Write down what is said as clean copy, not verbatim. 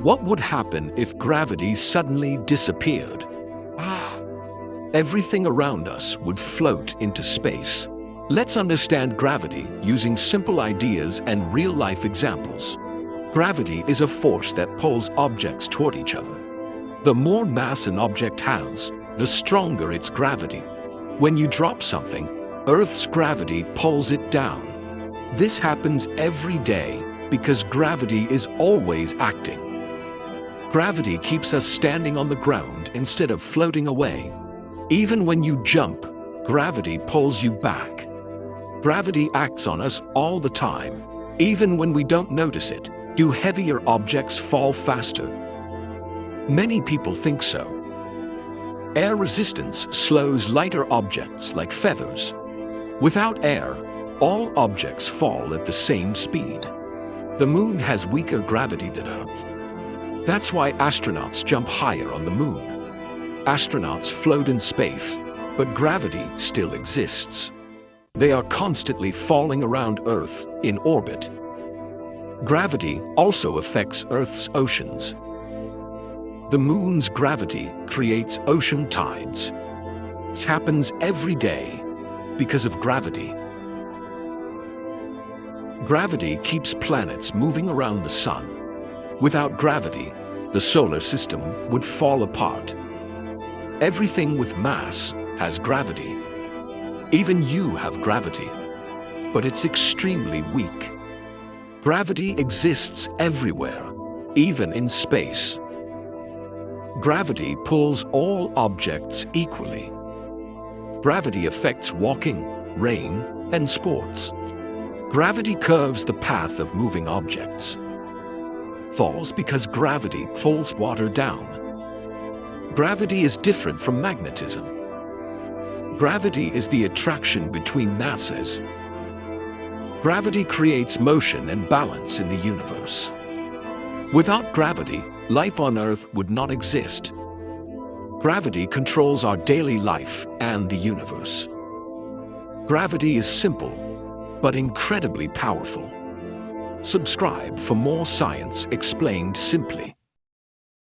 What would happen if gravity suddenly disappeared? Everything around us would float into space. Let's understand gravity using simple ideas and real-life examples. Gravity is a force that pulls objects toward each other. The more mass an object has, the stronger its gravity. When you drop something, Earth's gravity pulls it down. This happens every day because gravity is always acting. Gravity keeps us standing on the ground instead of floating away. Even when you jump, gravity pulls you back. Gravity acts on us all the time, even when we don't notice it. Do heavier objects fall faster? Many people think so. Air resistance slows lighter objects like feathers. Without air, all objects fall at the same speed. The moon has weaker gravity than Earth. That's why astronauts jump higher on the moon. Astronauts float in space, but gravity still exists. They are constantly falling around Earth in orbit. Gravity also affects Earth's oceans. The moon's gravity creates ocean tides. This happens every day because of gravity. Gravity keeps planets moving around the sun. Without gravity, the solar system would fall apart. Everything with mass has gravity. Even you have gravity, but it's extremely weak. Gravity exists everywhere, even in space. Gravity pulls all objects equally. Gravity affects walking, rain, and sports. Gravity curves the path of moving objects. Falls because gravity pulls water down. Gravity is different from magnetism. Gravity is the attraction between masses. Gravity creates motion and balance in the universe. Without gravity, life on Earth would not exist. Gravity controls our daily life and the universe. Gravity is simple, but incredibly powerful. Subscribe for more science explained simply.